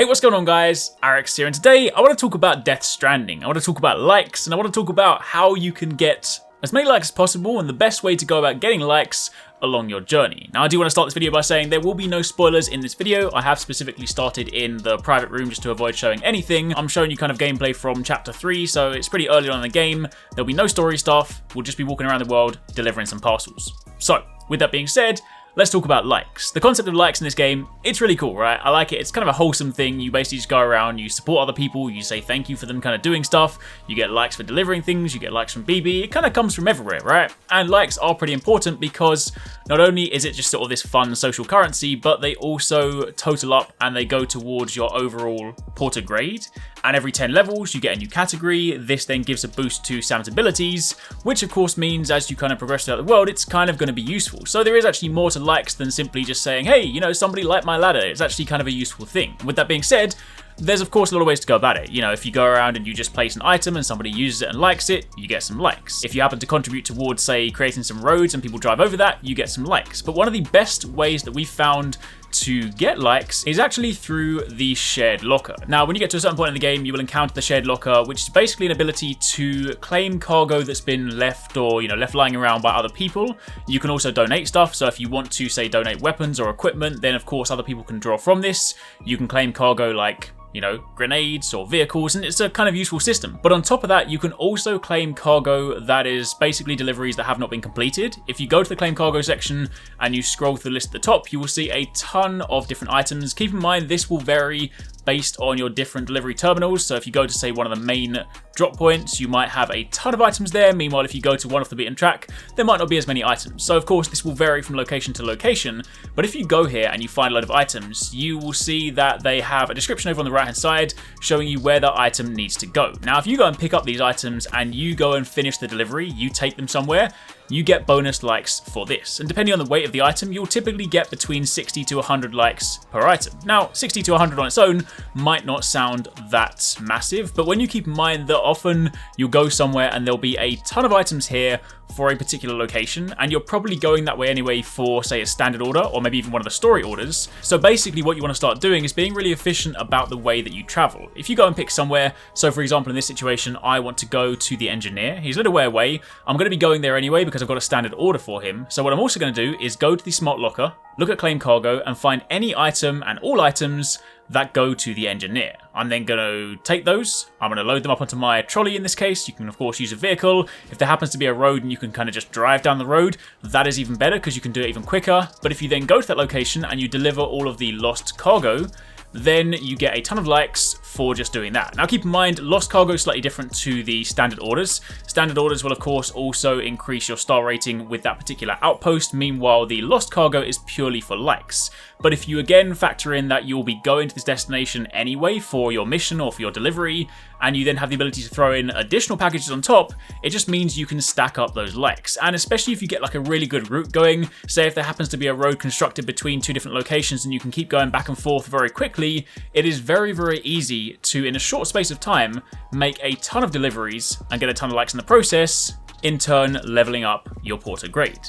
Hey, what's going on guys? Arekkz here, and today I want to talk about Death Stranding. I want to talk about likes, and I want to talk about how you can get as many likes as possible and the best way to go about getting likes along your journey. Now I do want to start this video by saying there will be no spoilers in this video. I have specifically started in the private room just to avoid showing anything. I'm showing you kind of gameplay from chapter 3, so it's pretty early on in the game. There'll be no story stuff. We'll just be walking around the world delivering some parcels. So with that being said, let's talk about likes. The concept of likes in this game, it's really cool, right? I like it. It's kind of a wholesome thing. You basically just go around, you support other people, you say thank you for them kind of doing stuff, you get likes for delivering things, you get likes from BB. It kind of comes from everywhere, right? And likes are pretty important because not only is it just sort of this fun social currency, but they also total up and they go towards your overall porter grade. And every 10 levels, you get a new category. This then gives a boost to Sam's abilities, which of course means as you kind of progress throughout the world, it's kind of going to be useful. So there is actually more to likes than simply just saying, hey, you know, somebody liked my ladder. It's actually kind of a useful thing. With that being said, there's of course a lot of ways to go about it. You know, if you go around and you just place an item and somebody uses it and likes it, you get some likes. If you happen to contribute towards, say, creating some roads and people drive over that, you get some likes. But one of the best ways that we've found to get likes is actually through the shared locker. Now, when you get to a certain point in the game, you will encounter the shared locker, which is basically an ability to claim cargo that's been left or, you know, left lying around by other people. You can also donate stuff. So if you want to, say, donate weapons or equipment, then of course other people can draw from this. You can claim cargo like, you know, grenades or vehicles, and it's a kind of useful system. But on top of that, you can also claim cargo that is basically deliveries that have not been completed. If you go to the claim cargo section and you scroll through the list at the top, you will see a ton of different items. Keep in mind, this will vary based on your different delivery terminals. So if you go to, say, one of the main drop points, you might have a ton of items there. Meanwhile, if you go to one off the beaten track, there might not be as many items. So of course, this will vary from location to location. But if you go here and you find a load of items, you will see that they have a description over on the right-hand side showing you where that item needs to go. Now, if you go and pick up these items and you go and finish the delivery, you take them somewhere, you get bonus likes for this. And depending on the weight of the item, you'll typically get between 60 to 100 likes per item. Now, 60 to 100 on its own might not sound that massive, but when you keep in mind that often you'll go somewhere and there'll be a ton of items here for a particular location, and you're probably going that way anyway for, say, a standard order or maybe even one of the story orders. So basically what you want to start doing is being really efficient about the way that you travel. If you go and pick somewhere, so for example in this situation, I want to go to the engineer. He's a little way away. I'm going to be going there anyway because I've got a standard order for him. So what I'm also going to do is go to the smart locker, look at claim cargo, and find any item and all items that go to the engineer. I'm then going to take those, I'm going to load them up onto my trolley in this case. You can of course use a vehicle. If there happens to be a road and you can kind of just drive down the road, that is even better because you can do it even quicker. But if you then go to that location and you deliver all of the lost cargo, then you get a ton of likes for just doing that. Now keep in mind, lost cargo is slightly different to the standard orders. Standard orders will of course also increase your star rating with that particular outpost. Meanwhile, the lost cargo is purely for likes. But if you again factor in that you'll be going to this destination anyway for your mission or for your delivery, and you then have the ability to throw in additional packages on top, it just means you can stack up those likes. And especially if you get like a really good route going, say if there happens to be a road constructed between two different locations and you can keep going back and forth very quickly, it is very, very easy to, in a short space of time, make a ton of deliveries and get a ton of likes in the process, in turn leveling up your porter grade.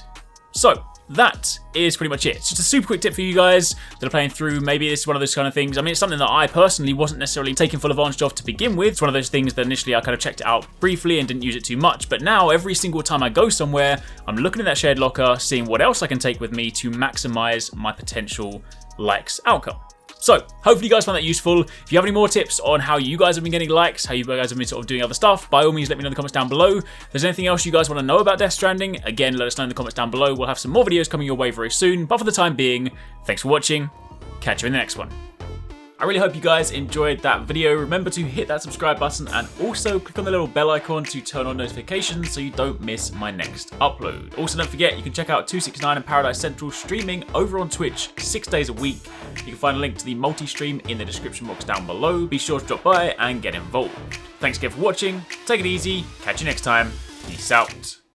So that is pretty much it. It's just a super quick tip for you guys that are playing through. Maybe this is one of those kind of things. I mean, it's something that I personally wasn't necessarily taking full advantage of to begin with. It's one of those things that initially I kind of checked it out briefly and didn't use it too much. But now every single time I go somewhere, I'm looking at that shared locker, seeing what else I can take with me to maximize my potential likes outcome. So hopefully you guys find that useful. If you have any more tips on how you guys have been getting likes, how you guys have been sort of doing other stuff, by all means let me know in the comments down below. If there's anything else you guys want to know about Death Stranding, again, let us know in the comments down below. We'll have some more videos coming your way very soon. But for the time being, thanks for watching. Catch you in the next one. I really hope you guys enjoyed that video. Remember to hit that subscribe button and also click on the little bell icon to turn on notifications so you don't miss my next upload. Also, don't forget, you can check out 269 and Paradise Central streaming over on Twitch 6 days a week. You can find a link to the multi-stream in the description box down below. Be sure to drop by and get involved. Thanks again for watching. Take it easy. Catch you next time. Peace out.